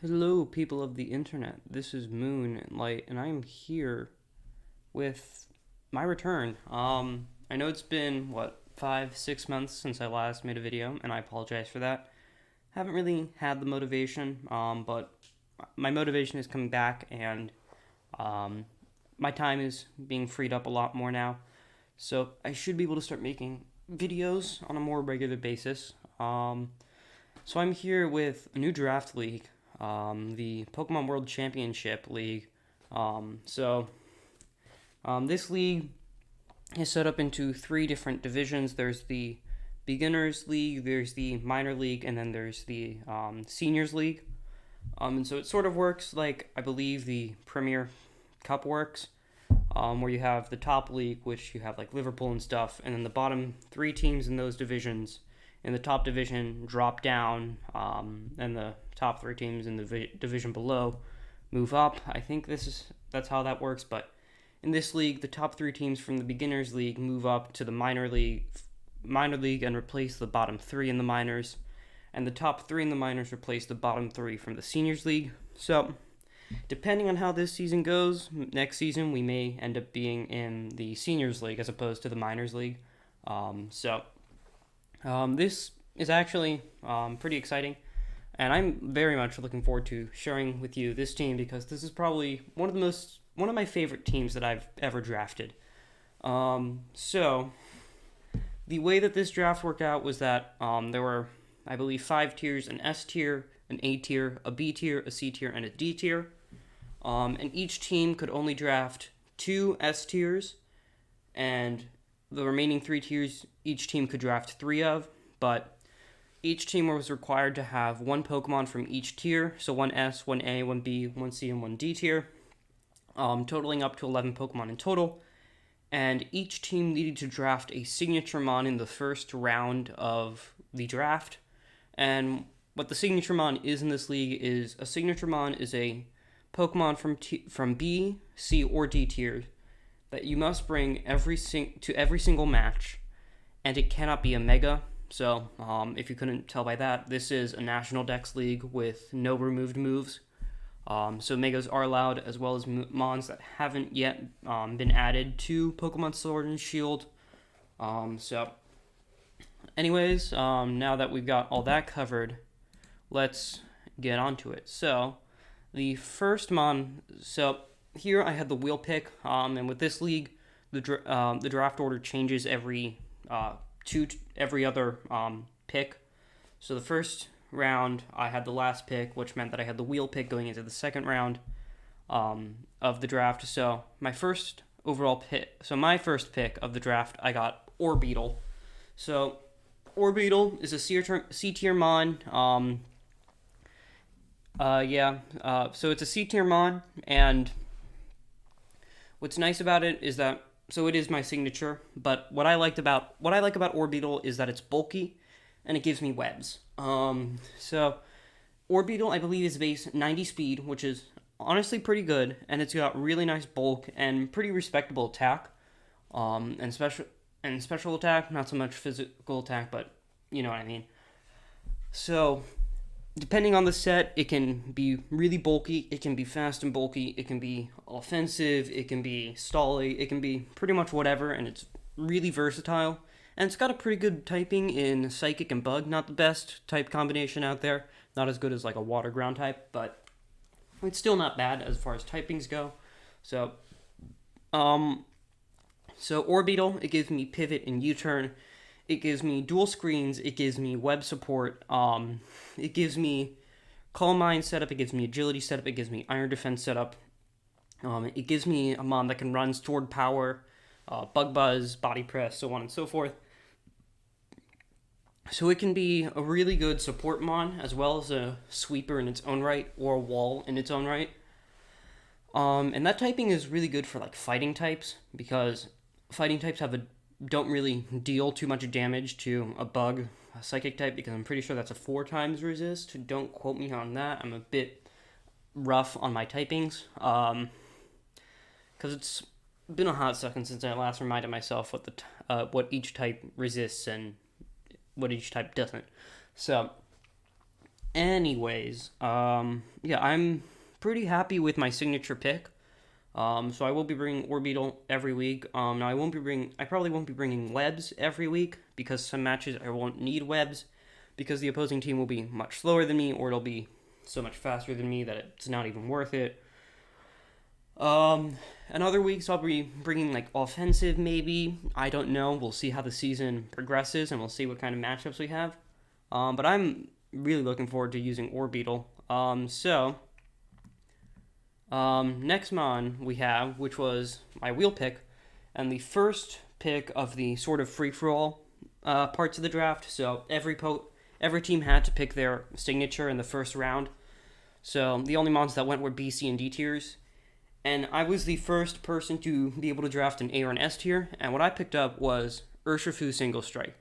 Hello, people of the internet. This is Moon and Light, and I am here with my return. I know it's been 5, 6 months since I last made a video, and I apologize for that. Haven't really had the motivation, but my motivation is coming back, and um, my time is being freed up a lot more now. So I should be able to start making videos on a more regular basis. So I'm here with a new draft league, the Pokemon World Championship League. This league is set up into three different divisions. There's the Beginners League, there's the Minor League, and then there's the Seniors League. And so it sort of works like I believe the Premier Cup works, where you have the top league, which you have like Liverpool and stuff, and then the bottom three teams in those divisions in the top division drop down, and the top three teams in the division below move up. I think that's how that works. But in this league, the top three teams from the Beginners League move up to the Minor League, and replace the bottom three in the minors, and the top three in the minors replace the bottom three from the Seniors League. So, depending on how this season goes, next season we may end up being in the Seniors League as opposed to the Minors League. This is actually pretty exciting, and I'm very much looking forward to sharing with you this team because this is probably one of my favorite teams that I've ever drafted. So the way that this draft worked out was that there were, I believe, 5 tiers: an S tier, an A tier, a B tier, a C tier, and a D tier. And each team could only draft 2 S tiers, and the remaining 3 tiers each team could draft 3 of, but each team was required to have 1 Pokemon from each tier, so 1 S, 1 A, 1 B, 1 C, and 1 D tier, totaling up to 11 Pokemon in total. And each team needed to draft a signature mon in the first round of the draft. And what the signature mon is in this league is a signature mon is a Pokemon from B, C, or D tiers that you must bring to every single match, and it cannot be a Mega. So, if you couldn't tell by that, this is a National Dex League with no removed moves. So Megas are allowed, as well as Mons that haven't yet been added to Pokemon Sword and Shield. Anyways, now that we've got all that covered, let's get onto it. So, the first Mon, here I had the wheel pick, and with this league, the draft order changes every other pick. So the first round, I had the last pick, which meant that I had the wheel pick going into the second round of the draft. So my first pick of the draft, I got Orbeetle. So Orbeetle is a C tier mon. So it's a C tier mon, and what's nice about it is that it is my signature, but what I like about Orbeetle is that it's bulky and it gives me webs. So Orbeetle, I believe, is base 90 speed, which is honestly pretty good, and it's got really nice bulk and pretty respectable attack. And special attack, not so much physical attack, but you know what I mean. So depending on the set, it can be really bulky, it can be fast and bulky, it can be offensive, it can be stally, it can be pretty much whatever, and it's really versatile. And it's got a pretty good typing in Psychic and Bug, not the best type combination out there, not as good as like a Water Ground type, but it's still not bad as far as typings go. So Orbeetle, it gives me Pivot and U-Turn. It gives me dual screens, it gives me web support, it gives me Calm Mind setup, it gives me agility setup, it gives me iron defense setup, it gives me a mon that can run Stored Power, Bug Buzz, Body Press, so on and so forth. So it can be a really good support mon, as well as a sweeper in its own right, or a wall in its own right. And that typing is really good for like fighting types, because fighting types don't really deal too much damage to a psychic type, because I'm pretty sure that's a 4 times resist. Don't quote me on that. I'm a bit rough on my typings, because it's been a hot second since I last reminded myself what each type resists and what each type doesn't. So Anyways, yeah, I'm pretty happy with my signature pick. So I will be bringing Orbital every week. Now I probably won't be bringing webs every week because some matches I won't need webs because the opposing team will be much slower than me or it'll be so much faster than me that it's not even worth it. And other weeks I'll be bringing like offensive maybe. I don't know. We'll see how the season progresses and we'll see what kind of matchups we have. But I'm really looking forward to using Orbital. Next mon we have, which was my wheel pick, and the first pick of the sort of free-for-all parts of the draft. So every team had to pick their signature in the first round. So the only mons that went were B, C, and D tiers. And I was the first person to be able to draft an A or an S tier, and what I picked up was Ursulfu Single Strike.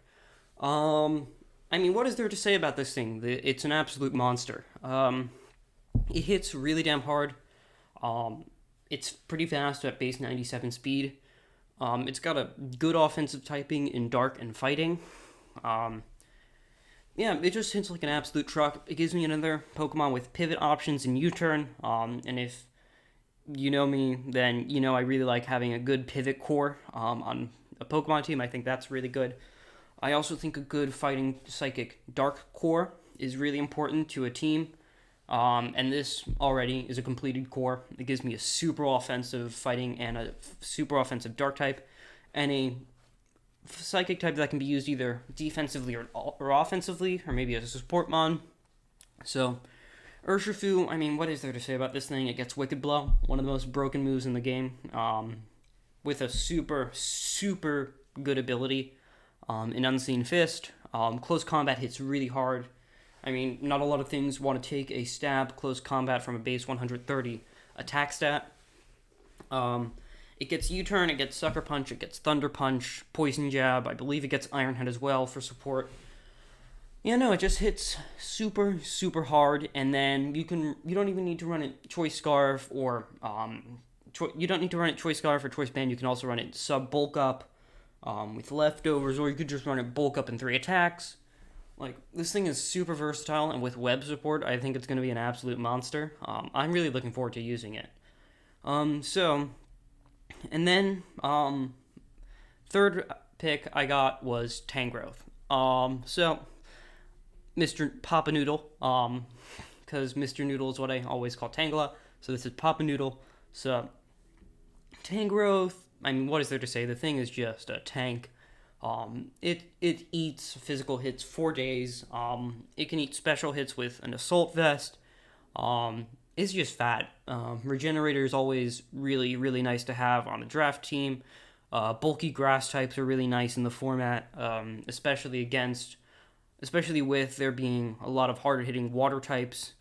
I mean, what is there to say about this thing? It's an absolute monster. It hits really damn hard. It's pretty fast at base 97 speed. It's got a good offensive typing in Dark and Fighting. Yeah, it just hits like an absolute truck. It gives me another Pokemon with pivot options and U-turn. And if you know me, then you know I really like having a good pivot core on a Pokemon team. I think that's really good. I also think a good fighting psychic dark core is really important to a team. And this already is a completed core. It gives me a super offensive fighting and a super offensive dark type, and a psychic type that can be used either defensively or offensively, or maybe as a support mon. So, Ursulfu, I mean, what is there to say about this thing? It gets Wicked Blow, one of the most broken moves in the game, with a super, super good ability. In Unseen Fist, close combat hits really hard. I mean, not a lot of things want to take a stab close combat from a base 130 attack stat. It gets U-turn, it gets Sucker Punch, it gets Thunder Punch, Poison Jab. I believe it gets Iron Head as well for support. Yeah, no, it just hits super, super hard, and then you don't even need to run it Choice Scarf or you don't need to run it Choice Scarf or Choice Band. You can also run it Sub Bulk Up with Leftovers, or you could just run it Bulk Up in 3 attacks. Like, this thing is super versatile, and with web support, I think it's going to be an absolute monster. I'm really looking forward to using it. And then, third pick I got was Tangrowth. Mr. Papa Noodle, because Mr. Noodle is what I always call Tangela, so this is Papa Noodle. So, Tangrowth, I mean, what is there to say? The thing is just a tank. It eats physical hits 4 days. It can eat special hits with an Assault Vest. It's just fat. Regenerator is always really, really nice to have on a draft team. Bulky grass types are really nice in the format, especially with there being a lot of hard-hitting water types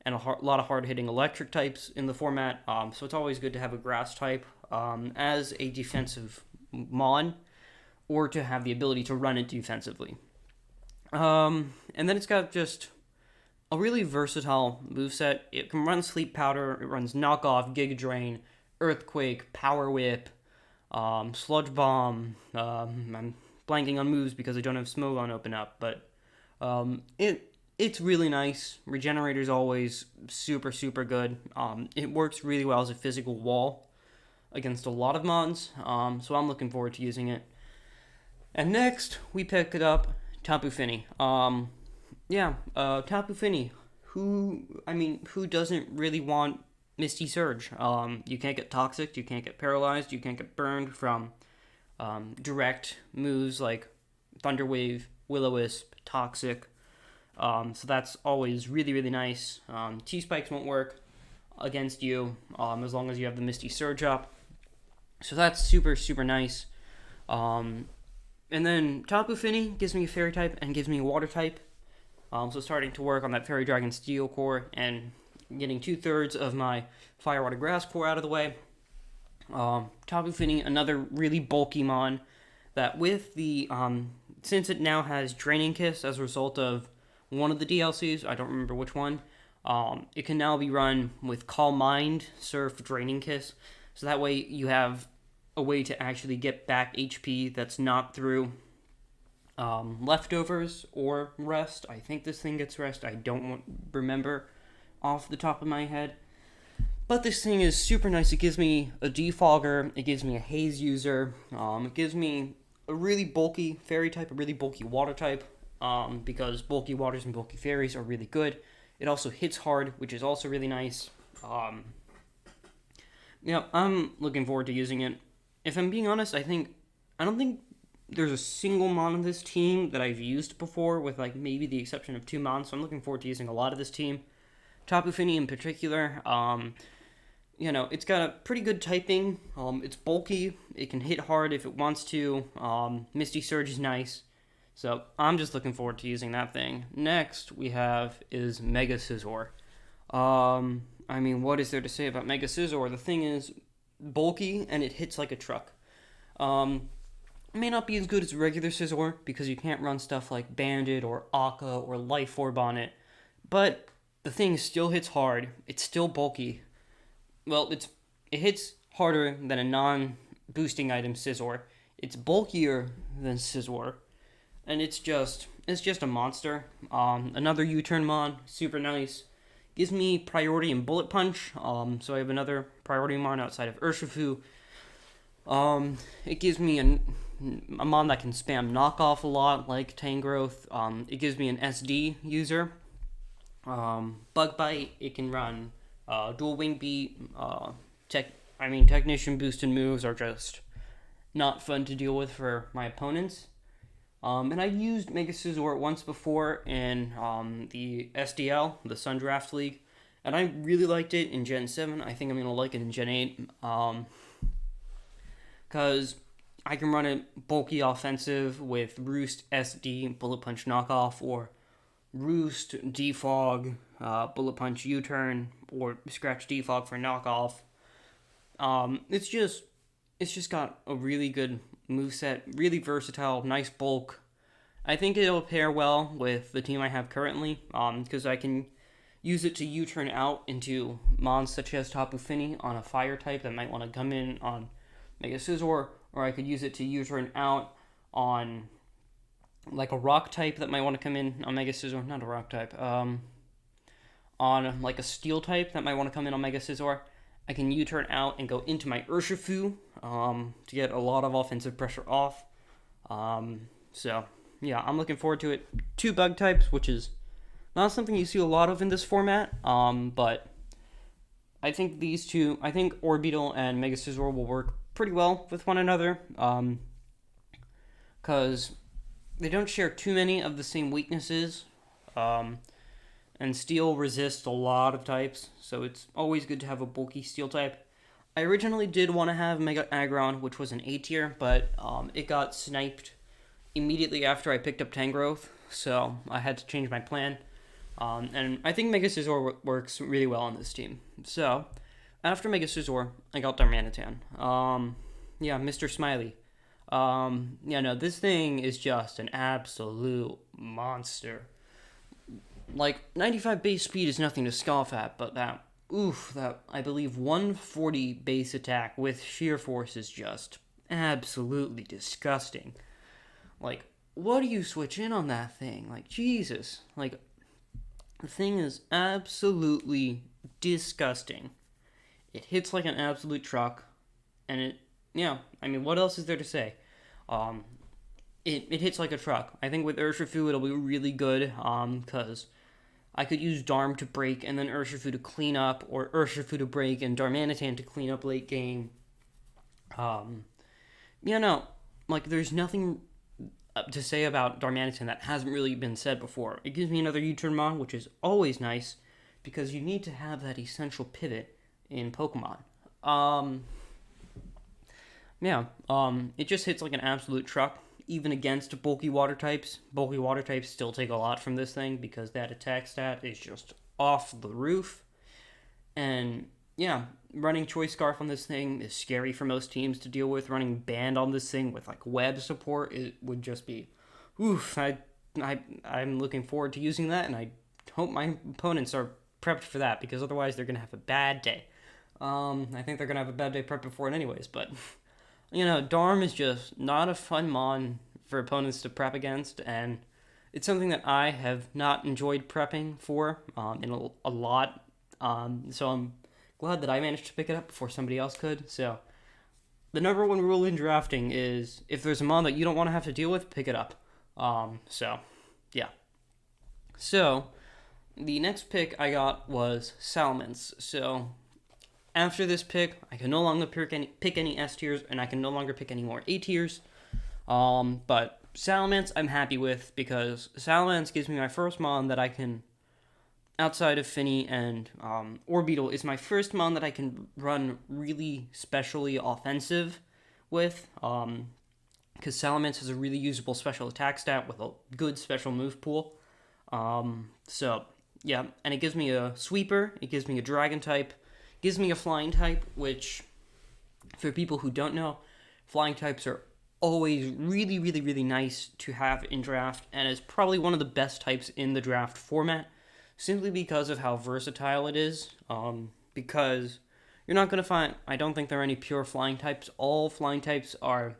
and a lot of hard-hitting electric types in the format. So it's always good to have a grass type as a defensive mon, or to have the ability to run it defensively. And then it's got just a really versatile moveset. It can run Sleep Powder, it runs Knock Off, Giga Drain, Earthquake, Power Whip, Sludge Bomb. I'm blanking on moves because I don't have Smogon open up, but it's really nice. Regenerator's always super, super good. It works really well as a physical wall against a lot of mons, so I'm looking forward to using it. And next, we picked up Tapu Finney. Tapu Finney. Who doesn't really want Misty Surge? You can't get Toxic, you can't get Paralyzed, you can't get burned from direct moves like Thunder Wave, Will-O-Wisp, Toxic. So that's always really, really nice. T-Spikes won't work against you as long as you have the Misty Surge up. So that's super, super nice. And then Tapu Finney gives me a Fairy type and gives me a Water type. So starting to work on that Fairy Dragon Steel core and getting 2/3 of my Fire Water Grass core out of the way. Tapu Finney, another really bulky mon that with the since it now has Draining Kiss as a result of one of the DLCs, I don't remember which one, it can now be run with Calm Mind, Surf, Draining Kiss. So that way you have a way to actually get back HP that's not through leftovers or rest. I think this thing gets rest. I don't remember off the top of my head. But this thing is super nice. It gives me a defogger. It gives me a haze user. It gives me a really bulky fairy type, a really bulky water type, because bulky waters and bulky fairies are really good. It also hits hard, which is also really nice. I'm looking forward to using it. If I'm being honest, I don't think there's a single mon on this team that I've used before, with like maybe the exception of 2 mons. So I'm looking forward to using a lot of this team. Tapu Finney in particular. It's got a pretty good typing. It's bulky. It can hit hard if it wants to. Misty Surge is nice. So I'm just looking forward to using that thing. Next we have is Mega Scissor. What is there to say about Mega Scissor? The thing is bulky and it hits like a truck. It may not be as good as regular Scissor because you can't run stuff like Bandit or Akka or Life Orb on it. But the thing still hits hard. It's still bulky. Well, it hits harder than a non-boosting item Scissor. It's bulkier than Scissor. And it's just a monster. Another U-turn mon, super nice. Gives me priority in Bullet Punch. So I have another priority mon outside of Ursulfu. It gives me a mon that can spam knockoff a lot, like Tangrowth. It gives me an SD user. Bug Bite. It can run dual wing beat. Technician boosted moves are just not fun to deal with for my opponents. And I used Mega Scissor once before in the SDL, the Sun Draft League, and I really liked it in Gen 7. I think I'm going to like it in Gen 8, because I can run it bulky offensive with Roost, SD, Bullet Punch knockoff, or Roost, Defog, Bullet Punch U-turn, or Scratch Defog for knockoff. It's just got a really good moveset, really versatile, nice bulk. I think it'll pair well with the team I have currently, because I can use it to U-turn out into mons such as Tapu Finney on a fire type that might want to come in on Mega Scissor, or I could use it to U-turn out on like a rock type that might want to come in on Mega Scissor, not a rock type, on like a steel type that might want to come in on Mega Scissor. I can U-turn out and go into my Ursulfu to get a lot of offensive pressure off. I'm looking forward to it. 2 bug types, which is not something you see a lot of in this format, but I think Orbeetle and Mega Scissor will work pretty well with one another, because they don't share too many of the same weaknesses, and Steel resists a lot of types, so it's always good to have a bulky Steel type. I originally did want to have Mega Aggron, which was an A tier, but it got sniped immediately after I picked up Tangrowth, so I had to change my plan. And I think Mega Scissor works really well on this team. So, after Mega Scissor, I got Darmanitan. Mr. Smiley. This thing is just an absolute monster. Like, 95 base speed is nothing to scoff at, but that I believe 140 base attack with sheer force is just absolutely disgusting. Like, what do you switch in on that thing? Like, Jesus. Like, the thing is absolutely disgusting. It hits like an absolute truck, and what else is there to say? It hits like a truck. I think with Ursulfu it'll be really good, because I could use Darm to break and then Ursulfu to clean up, or Ursulfu to break and Darmanitan to clean up late game. There's nothing to say about Darmanitan that hasn't really been said before. It gives me another U-turn mon, which is always nice, because you need to have that essential pivot in Pokemon. It just hits like an absolute truck, even against bulky water types. Bulky water types still take a lot from this thing, because that attack stat is just off the roof. And running Choice Scarf on this thing is scary for most teams to deal with. Running Band on this thing with like web support, it would just be oof. I'm looking forward to using that, and I hope my opponents are prepped for that, because otherwise they're gonna have a bad day. I think they're gonna have a bad day prepped for it anyways, but Darm is just not a fun mon for opponents to prep against, and it's something that I have not enjoyed prepping for in a lot. So I'm glad that I managed to pick it up before somebody else could. So the number one rule in drafting is if there's a mon that you don't want to have to deal with, pick it up. So yeah. So the next pick I got was Salamence. So after this pick, I can no longer pick any S tiers, and I can no longer pick any more A tiers. But Salamence I'm happy with, because Salamence gives me my first mon that I can, outside of Finney and Orbeetle, is my first mon that I can run really specially offensive with. Because Salamence has a really usable special attack stat with a good special move pool. So yeah, and it gives me a sweeper, it gives me a dragon type, gives me a flying type, which, for people who don't know, flying types are always really, really, really nice to have in draft, and is probably one of the best types in the draft format, simply because of how versatile it is. Because you're not going to find, I don't think there are any pure flying types. All flying types are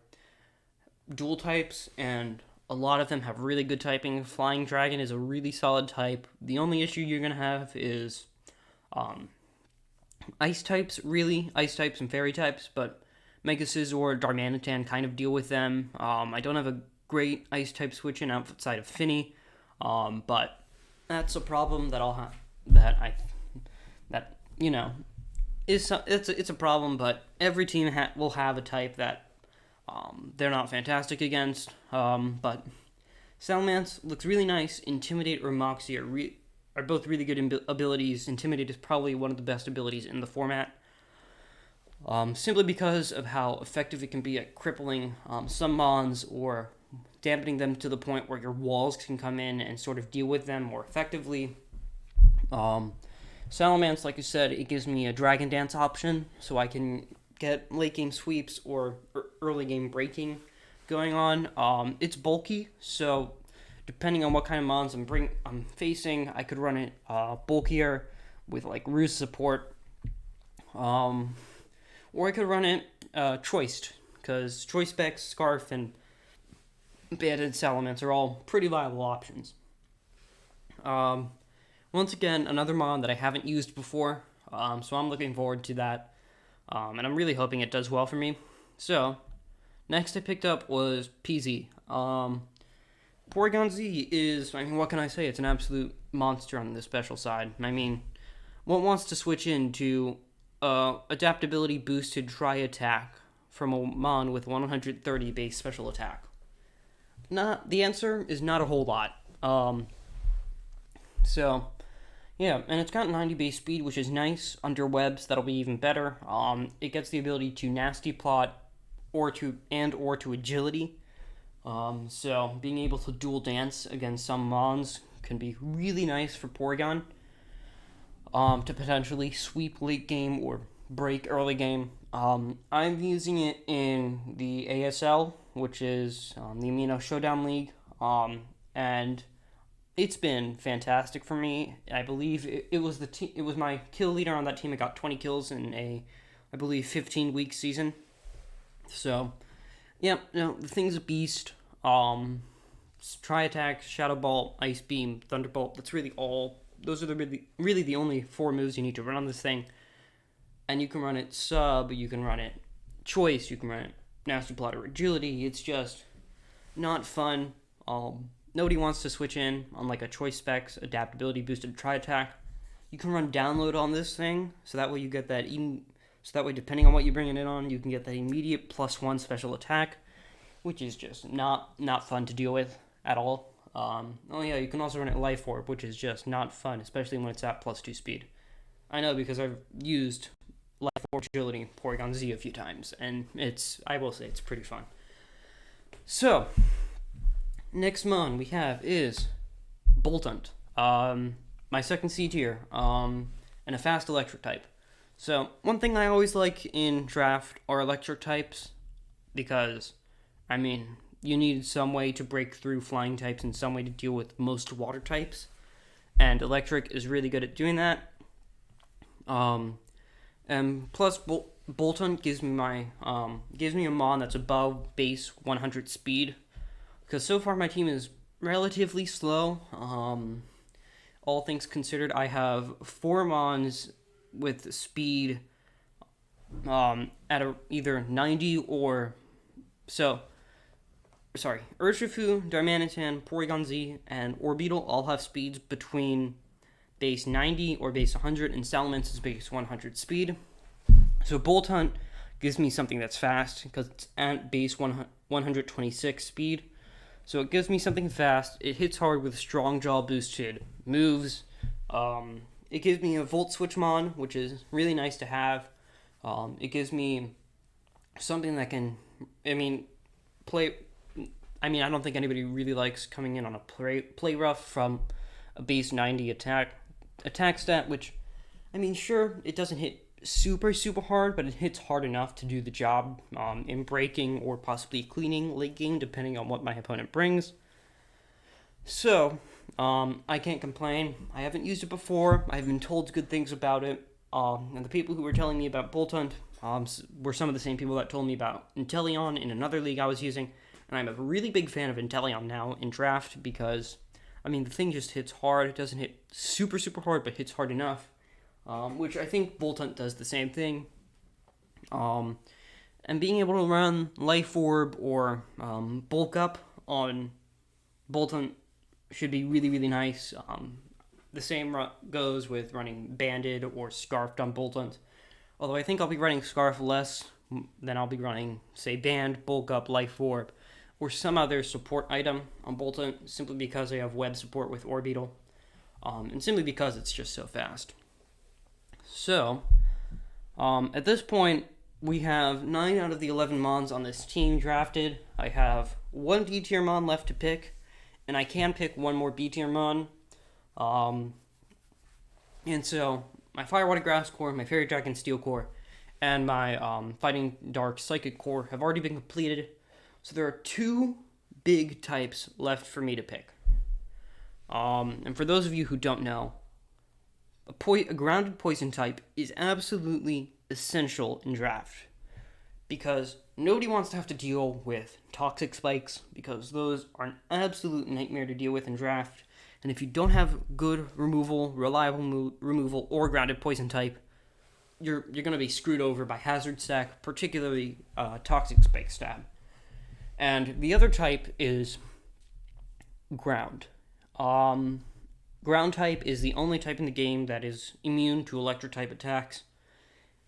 dual types, and a lot of them have really good typing. Flying Dragon is a really solid type. The only issue you're going to have is ice types, really. Ice types and fairy types, but Mega Scissor or Darmanitan kind of deal with them. I don't have a great ice type switch in outside of Finney, but that's a problem that I'll have. It's a problem. But every team will have a type that they're not fantastic against. But Salamence looks really nice. Intimidate or Moxie are both really good abilities. Intimidate is probably one of the best abilities in the format. Simply because of how effective it can be at crippling some mons or dampening them to the point where your walls can come in and sort of deal with them more effectively. Salamence, like I said, it gives me a Dragon Dance option, so I can get late game sweeps or early game breaking going on. It's bulky, so depending on what kind of mons I'm facing, I could run it bulkier with like Ruse support. Or I could run it choiced, because Choice Specs, Scarf, and Banded Salamence are all pretty viable options. Once again, another mon that I haven't used before, so I'm looking forward to that, and I'm really hoping it does well for me. So, next I picked up was PZ. Porygon Z is, what can I say? It's an absolute monster on the special side. What wants to switch into adaptability boosted Tri Attack from a mon with 130 base special attack? The answer is not a whole lot. So yeah, and it's got 90 base speed, which is nice. Under webs, that'll be even better. It gets the ability to nasty plot or to agility. So being able to dual dance against some mons can be really nice for Porygon. To potentially sweep late game or break early game. I'm using it in the ASL, which is the Amino Showdown League, and it's been fantastic for me. I believe it was it was my kill leader on that team. I got 20 kills in a, I believe, 15-week season. So, yeah, the thing's a beast. Tri Attack, Shadow Ball, Ice Beam, Thunderbolt. That's really all. Those are really the only 4 moves you need to run on this thing. And you can run it sub, you can run it choice, you can run it nasty plot or agility. It's just not fun. Nobody wants to switch in on like a choice specs, adaptability boosted Tri Attack. You can run download on this thing, so that way you get that depending on what you're bringing it on, you can get that immediate +1 special attack, which is just not fun to deal with at all. You can also run it Life Orb, which is just not fun, especially when it's at +2 speed. I know, because I've used Life Orb agility Porygon Z a few times, and I will say it's pretty fun. So, next mon we have is Bolton. My second C tier, and a fast electric type. So, one thing I always like in draft are electric types, because, you need some way to break through flying types and some way to deal with most water types, and electric is really good at doing that. And plus Bolton gives me a mon that's above base 100 speed, because so far my team is relatively slow. All things considered, I have 4 Mons with speed at either 90 or so. Sorry, Ursulfu, Darmanitan, Porygon Z, and Orbeetle all have speeds between base 90 or base 100, and Salamence is base 100 speed. So Bolton gives me something that's fast because it's at base 126 speed. So it gives me something fast. It hits hard with strong jaw boosted moves. It gives me a Volt Switch Mon, which is really nice to have. It gives me something that can, play. I don't think anybody really likes coming in on a play rough from a base 90 attack stat, which, sure, it doesn't hit super hard, but it hits hard enough to do the job in breaking or possibly cleaning late game, depending on what my opponent brings. So, I can't complain. I haven't used it before. I've been told good things about it. And the people who were telling me about Bolton were some of the same people that told me about Inteleon in another league I was using. And I'm a really big fan of Inteleon now in draft because, the thing just hits hard. It doesn't hit super hard, but hits hard enough. Which I think Bolton does the same thing. And being able to run Life Orb or Bulk Up on Bolton should be really nice. The same goes with running Banded or Scarfed on Bolton. Although I think I'll be running Scarf less than I'll be running, say, Band, Bulk Up, Life Orb, or some other support item on Bolton, simply because I have web support with Orbeetle, and simply because it's just so fast. So, at this point, we have 9 out of the 11 Mons on this team drafted. I have 1 D-tier Mon left to pick, and I can pick 1 more B-tier Mon. And so, my Fire Water Grass Core, my Fairy Dragon Steel Core, and my Fighting Dark Psychic Core have already been completed. So there are 2 big types left for me to pick. And for those of you who don't know, a grounded poison type is absolutely essential in draft, because nobody wants to have to deal with toxic spikes, because those are an absolute nightmare to deal with in draft. And if you don't have good removal, reliable removal, or grounded poison type, you're going to be screwed over by Hazard Stack, particularly Toxic Spike Stab. And the other type is Ground. Ground type is the only type in the game that is immune to electric type attacks.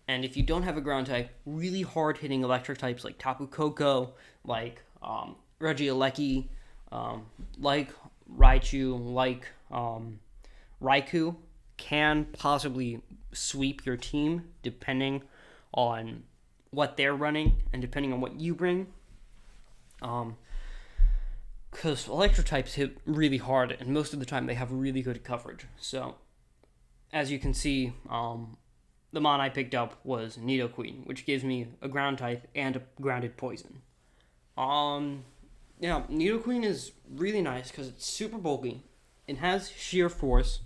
And if you don't have a ground type, really hard hitting electric types like Tapu Koko, like Regieleki, like Raichu, like Raikou, can possibly sweep your team depending on what they're running and depending on what you bring. Because electric types hit really hard, and most of the time they have really good coverage. So, as you can see, the Mon I picked up was Nidoqueen, which gives me a ground type and a grounded poison. Nidoqueen is really nice because it's super bulky. It has sheer force,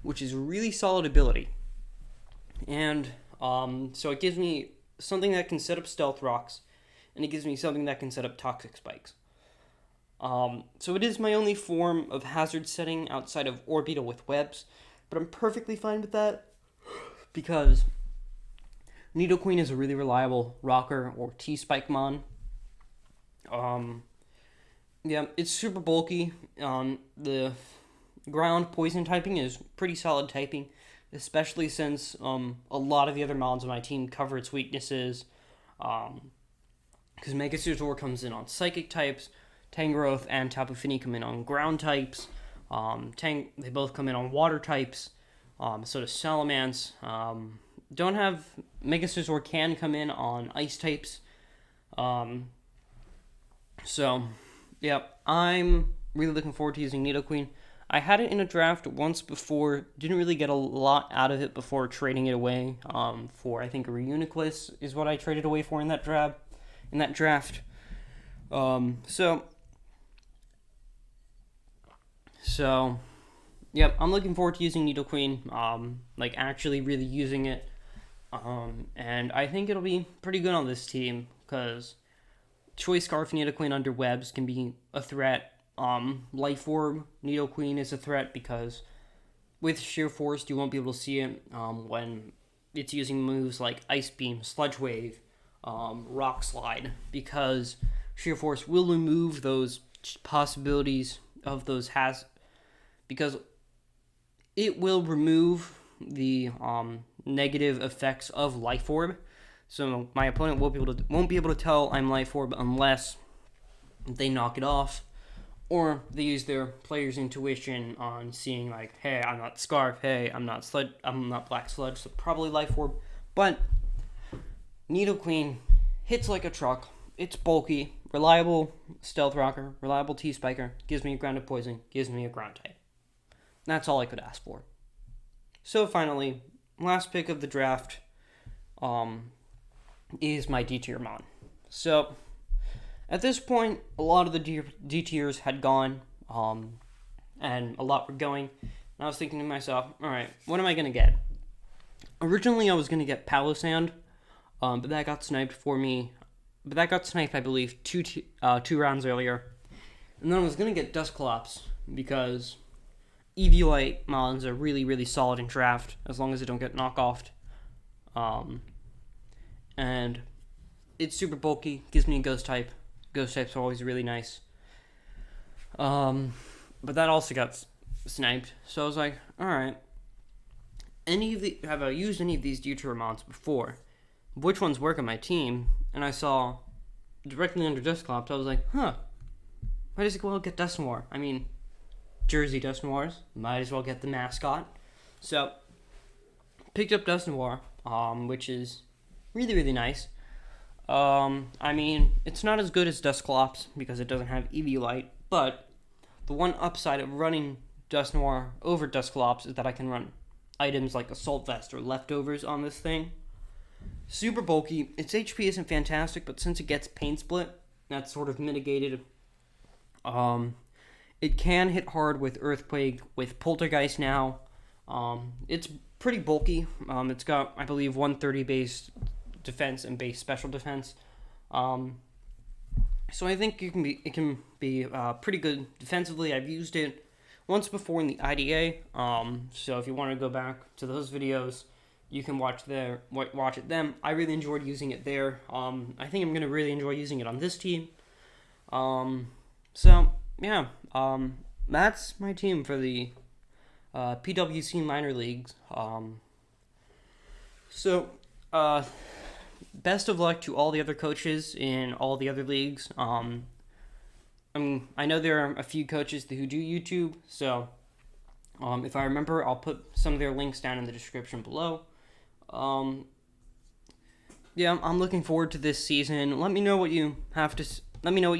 which is really solid ability. And so it gives me something that can set up Stealth Rocks, and it gives me something that can set up Toxic Spikes. So it is my only form of hazard setting outside of Orbeetle with webs, but I'm perfectly fine with that because Nidoqueen is a really reliable rocker or T-Spike Mon. It's super bulky. The ground poison typing is pretty solid typing, especially since a lot of the other Mons on my team cover its weaknesses. Because Mega Scizor comes in on psychic types, Tangrowth and Tapu Finney come in on ground types. They both come in on water types. So does Salamence. Mega Scizor can come in on ice types. I'm really looking forward to using Nidoqueen. I had it in a draft once before, didn't really get a lot out of it before trading it away for, I think, a Reuniclus is what I traded away for in that draft. I'm looking forward to using Nidoqueen, actually really using it. And I think it'll be pretty good on this team, because Choice Scarf Nidoqueen under Webs can be a threat. Life Orb Nidoqueen is a threat because with Sheer Force you won't be able to see it when it's using moves like Ice Beam, Sludge Wave, Rock Slide, because Sheer Force will remove those possibilities of those because it will remove the negative effects of Life Orb. So my opponent won't be able to tell I'm Life Orb unless they knock it off, or they use their player's intuition on seeing like, hey, I'm not Scarf, hey, I'm not Black Sludge, so probably Life Orb. But Nidoqueen hits like a truck. It's bulky, reliable Stealth Rocker, reliable T-Spiker, gives me a grounded poison, gives me a ground type. That's all I could ask for. So finally, last pick of the draft is my D-tier Mon. So at this point, a lot of the D-tiers had gone, and a lot were going. And I was thinking to myself, all right, what am I going to get? Originally, I was going to get Palossand, but that got sniped for me. But that got sniped, I believe, two rounds earlier. And then I was going to get Dusclops because Eviolite Mons are really, really solid in draft as long as they don't get knockoffed. And it's super bulky, gives me a Ghost type. Ghost types are always really nice. But that also got sniped. So I was like, alright. Have I used any of these D-tier Mons before? Which ones work on my team? And I saw directly under Dusclops, I was like, might as well get Dusknoir. I mean, Jersey Dusknoirs, might as well get the mascot. So, picked up Dusknoir, which is really, really nice. I mean, it's not as good as Dusclops because it doesn't have Eviolite, but the one upside of running Dusknoir over Dusclops is that I can run items like Assault Vest or Leftovers on this thing. Super bulky. Its HP isn't fantastic, but since it gets Pain Split, that's sort of mitigated. It can hit hard with Earthquake, with Poltergeist now. It's pretty bulky. It's got, I believe, 130 base defense and base special defense. So I think it can be pretty good defensively. I've used it once before in the IDA. So if you want to go back to those videos, you can watch it then. I really enjoyed using it there. I think I'm going to really enjoy using it on this team. So, yeah. That's my team for the PWC Minor Leagues. Best of luck to all the other coaches in all the other leagues. I know there are a few coaches who do YouTube, so if I remember, I'll put some of their links down in the description below. Yeah, I'm looking forward to this season. Let me know what you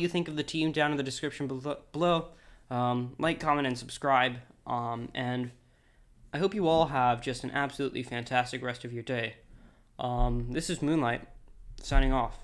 think of the team down in the description below. Like, comment, and subscribe. And I hope you all have just an absolutely fantastic rest of your day. This is Moonlight, signing off.